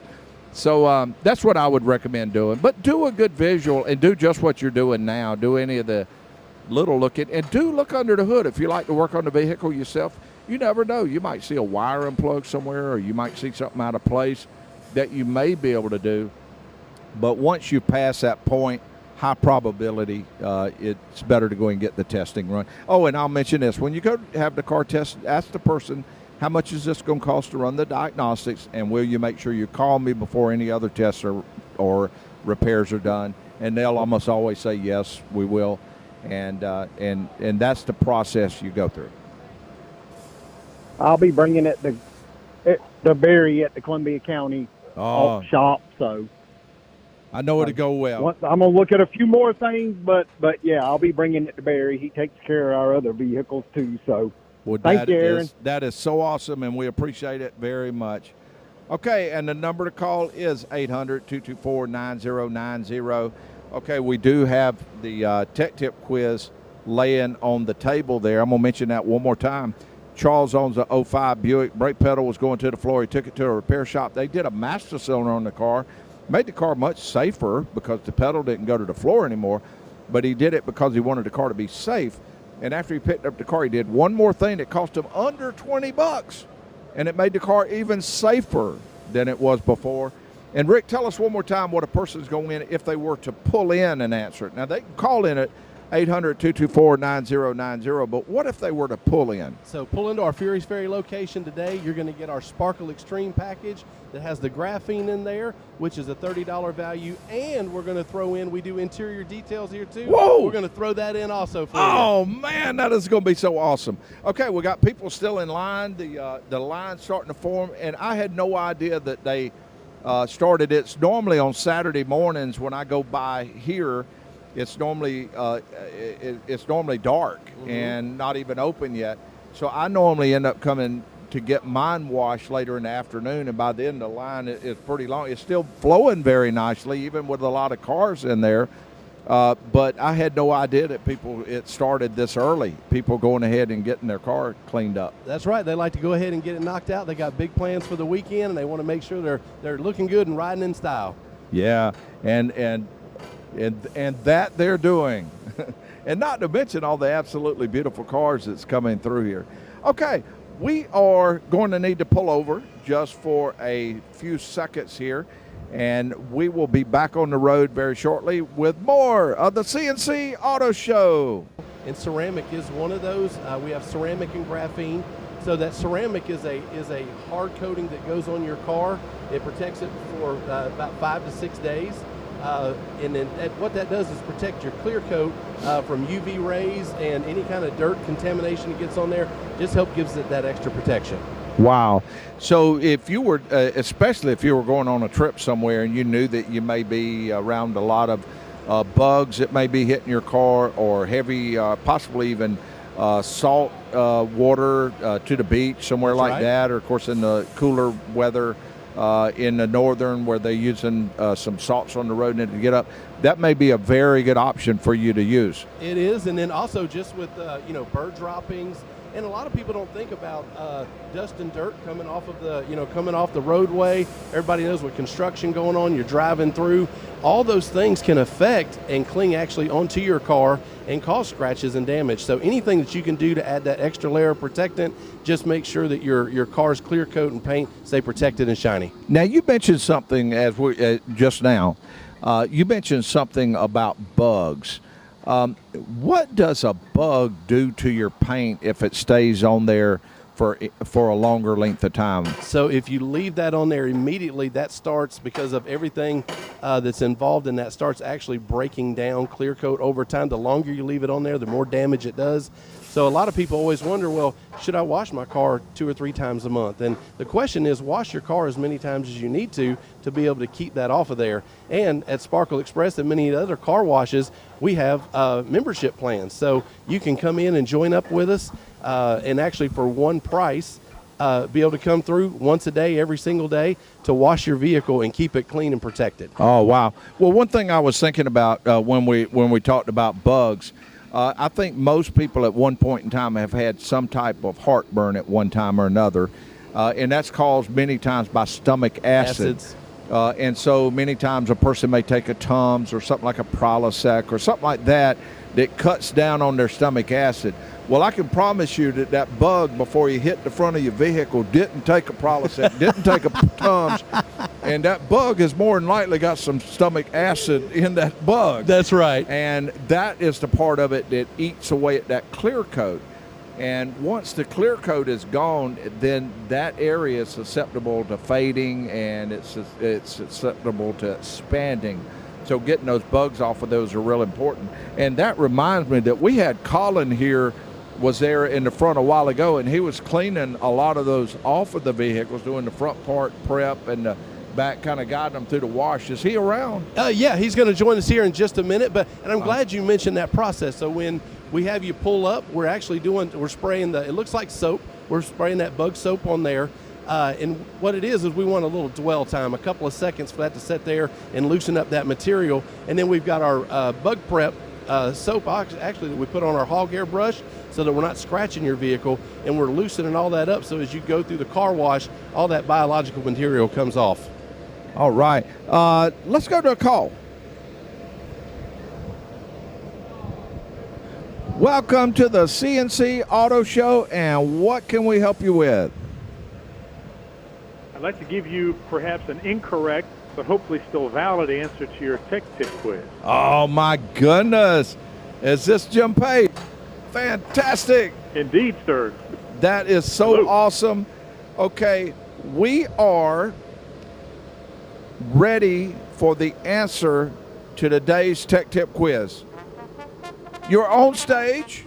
So that's what I would recommend doing. But do a good visual and do just what you're doing now. Do any of the little looking, and do look under the hood. If you like to work on the vehicle yourself, you never know. You might see a wire unplugged somewhere, or you might see something out of place that you may be able to do. But once you pass that point, high probability, it's better to go and get the testing run. Oh, and I'll mention this. When you go to have the car tested, ask the person, how much is this going to cost to run the diagnostics, and will you make sure you call me before any other tests or repairs are done? And they'll almost always say, yes, we will. And that's the process you go through. I'll be bringing it to Barry at the Columbia County shop, so I know it'll go well. I'm gonna look at a few more things, but yeah, I'll be bringing it to Barry. He takes care of our other vehicles too. So, well, thank you, Aaron. That is so awesome, and we appreciate it very much. Okay, and the number to call is 800-224-9090. Okay, we do have the tech tip quiz laying on the table there. I'm going to mention that one more time. Charles owns a 05 Buick. Brake pedal was going to the floor. He took it to a repair shop. They did a master cylinder on the car. Made the car much safer because the pedal didn't go to the floor anymore. But he did it because he wanted the car to be safe. And after he picked up the car, he did one more thing that cost him under $20. And it made the car even safer than it was before. And Rick, tell us one more time what a person's going in if they were to pull in and answer it. Now, they can call in at 800-224-9090, but what if they were to pull in? So pull into our Furious Ferry location today. You're going to get our Sparkle Extreme package that has the graphene in there, which is a $30 value, and we're going to throw in, we do interior details here too. Whoa! We're going to throw that in also for you. Oh, man, that is going to be so awesome. Okay, we got people still in line. The line's starting to form, and I had no idea that they started. It's normally on Saturday mornings when I go by here. It's normally it's normally dark and not even open yet. So I normally end up coming to get mine washed later in the afternoon, and by then the line is pretty long. It's still flowing very nicely, even with a lot of cars in there. But I had no idea that it started this early. People going ahead and getting their car cleaned up. That's right. They like to go ahead and get it knocked out. They got big plans for the weekend, and they want to make sure they're looking good and riding in style. Yeah, and that they're doing. And not to mention all the absolutely beautiful cars that's coming through here. Okay, we are going to need to pull over just for a few seconds here, and we will be back on the road very shortly with more of the C&C Auto Show. And ceramic is one of those. We have ceramic and graphene. So that ceramic is a hard coating that goes on your car. It protects it for about 5 to 6 days. And then what that does is protect your clear coat from UV rays and any kind of dirt contamination that gets on there. Just gives it that extra protection. Wow. So if you were, especially if you were going on a trip somewhere and you knew that you may be around a lot of bugs that may be hitting your car, or heavy, possibly even salt water to the beach, somewhere That's like right. that, or of course in the cooler weather, in the northern where they're using some salts on the road to get up, that may be a very good option for you to use. It is, and then also just with bird droppings, and a lot of people don't think about dust and dirt coming off of the roadway. Everybody knows with construction going on, you're driving through. All those things can affect and cling actually onto your car and cause scratches and damage. So anything that you can do to add that extra layer of protectant, just make sure that your car's clear coat and paint stay protected and shiny. Now, you mentioned something just now. You mentioned something about bugs. What does a bug do to your paint if it stays on there for a longer length of time? So if you leave that on there immediately, that starts, because of everything that's involved in that, starts actually breaking down clear coat over time. The longer you leave it on there, the more damage it does. So a lot of people always wonder, well, should I wash my car 2 or 3 times a month? And the question is, wash your car as many times as you need to be able to keep that off of there. And at Sparkle Express and many other car washes, we have membership plans. So you can come in and join up with us, and actually for one price, be able to come through once a day, every single day, to wash your vehicle and keep it clean and protected. Oh, wow. Well, one thing I was thinking about when we talked about bugs, I think most people at one point in time have had some type of heartburn at one time or another, and that's caused many times by stomach acids. And so many times a person may take a Tums or something like a Prilosec or something like that cuts down on their stomach acid. Well, I can promise you that bug, before you hit the front of your vehicle, didn't take a Prilosec, didn't take a Tums, and that bug has more than likely got some stomach acid in that bug. That's right. And that is the part of it that eats away at that clear coat. And once the clear coat is gone, then that area is susceptible to fading, and it's susceptible to expanding. So getting those bugs off of those are real important. And that reminds me that we had Colin here, was there in the front a while ago, and he was cleaning a lot of those off of the vehicles, doing the front part prep and the back, kind of guiding them through the wash. Is he around? Yeah, he's going to join us here in just a minute. And I'm glad you mentioned that process. So when we have you pull up, we're spraying it looks like soap. We're spraying that bug soap on there. And what it is we want a little dwell time, a couple of seconds for that to sit there and loosen up that material. And then we've got our bug prep soap actually that we put on our hog air brush, so that we're not scratching your vehicle, and we're loosening all that up, so as you go through the car wash, all that biological material comes off. All right. Let's go to a call. Welcome to the C&C Auto Show, and what can we help you with? like to give you perhaps an incorrect, but hopefully still valid answer to your tech tip quiz. Oh, my goodness. Is this Jim Pate? Fantastic. Indeed, sir. That is so Hello. awesome. Okay, we are ready for the answer to today's Tech Tip quiz. You're on stage,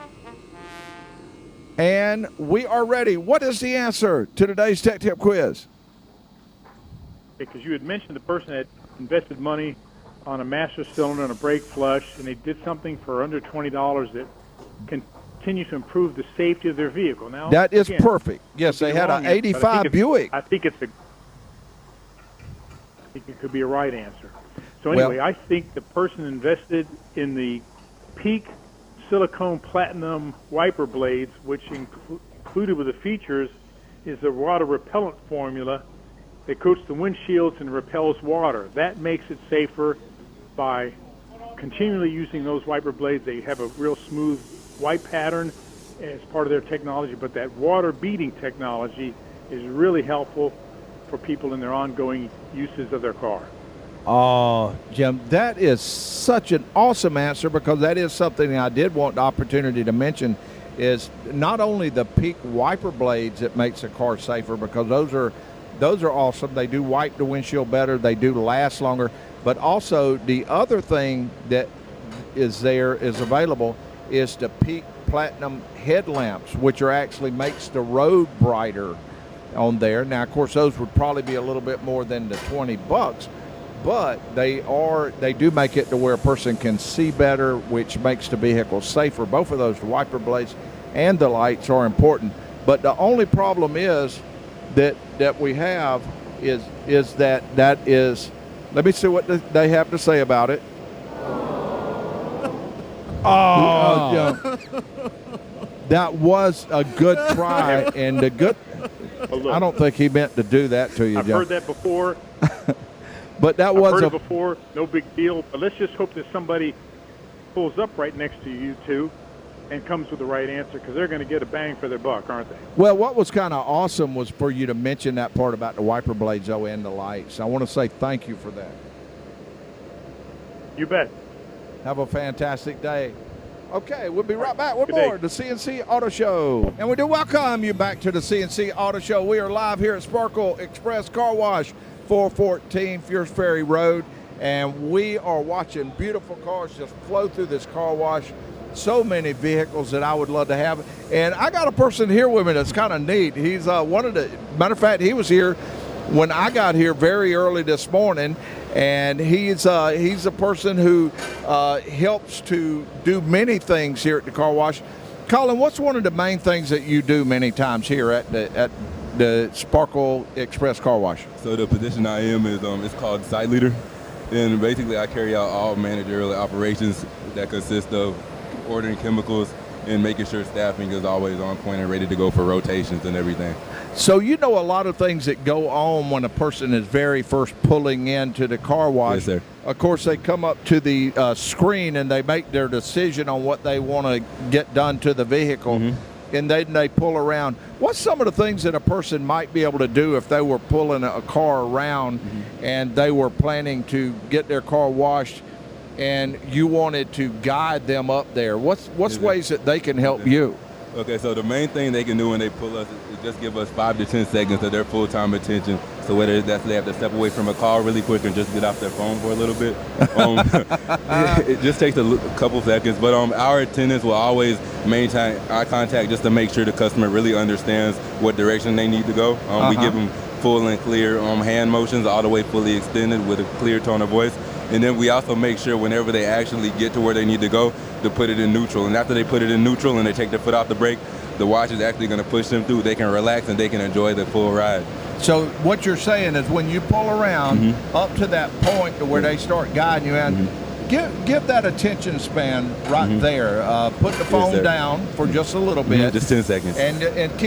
and we are ready. What is the answer to today's Tech Tip quiz? Because you had mentioned the person had invested money on a master cylinder and a brake flush, and they did something for under $20 that continues to improve the safety of their vehicle. Now, That is again, perfect. Yes, they had an wrong answer, but 85 Buick. I think it could be a right answer. So anyway, Well- I think the person invested in the Peak silicone platinum wiper blades, which included with the features is the water repellent formula that coats the windshields and repels water. That makes it safer by continually using those wiper blades. They have a real smooth white pattern as part of their technology, but that water beading technology is really helpful for people in their ongoing uses of their car. Oh, Jim, that is such an awesome answer, because that is something I did want the opportunity to mention, is not only the Peak wiper blades that makes a car safer, because those are awesome. They do wipe the windshield better. They do last longer. But also the other thing that is available is the Peak Platinum headlamps, which are actually makes the road brighter on there. Now, of course, those would probably be a little bit more than the $20, but they do make it to where a person can see better, which makes the vehicle safer. Both of those, the wiper blades and the lights, are important. But the only problem is that we have is that is. Let me see what they have to say about it. Oh, yeah. That was a good try, and the good. Look, I don't think he meant to do that to you, I've Joe. heard that before. But that I've was heard a it before. No big deal. But let's just hope that somebody pulls up right next to you two and comes with the right answer, because they're going to get a bang for their buck, aren't they? well. What was kind of awesome was for you to mention that part about the wiper blades, though, and the lights. I want to say thank you for that. You bet. Have a fantastic day. Okay, we'll be right back with Good day. more of the C&C Auto Show. And we do welcome you back to the C&C Auto Show. We are live here at Sparkle Express Car Wash, 414 Fierce Ferry Road. And we are watching beautiful cars just flow through this car wash. So many vehicles that I would love to have. And I got a person here with me that's kind of neat. He's matter of fact, he was here when I got here very early this morning. And he's a person who helps to do many things here at the car wash. Colin, what's one of the main things that you do many times here at the Sparkle Express Car Wash? So the position I am is it's called site leader, and basically I carry out all managerial operations that consist of ordering chemicals and making sure staffing is always on point and ready to go for rotations and everything. So you know a lot of things that go on when a person is very first pulling into the car wash. Yes, sir. Of course, they come up to the screen and they make their decision on what they want to get done to the vehicle, and then they pull around. What's some of the things that a person might be able to do if they were pulling a car around and they were planning to get their car washed, and you wanted to guide them up there? What's ways that they can help you? Okay, so the main thing they can do when they pull us is just give us 5 to 10 seconds of their full-time attention. So whether that's they have to step away from a call really quick and just get off their phone for a little bit, it just takes a couple seconds. But our attendants will always maintain eye contact just to make sure the customer really understands what direction they need to go. We give them full and clear hand motions, all the way fully extended with a clear tone of voice. And then we also make sure whenever they actually get to where they need to go, to put it in neutral. And after they put it in neutral and they take their foot off the brake, the wash is actually going to push them through. They can relax and they can enjoy the full ride. So what you're saying is when you pull around up to that point to where they start guiding you in, give that attention span right there. Put the phone down for just a little bit. Just 10 seconds. And keep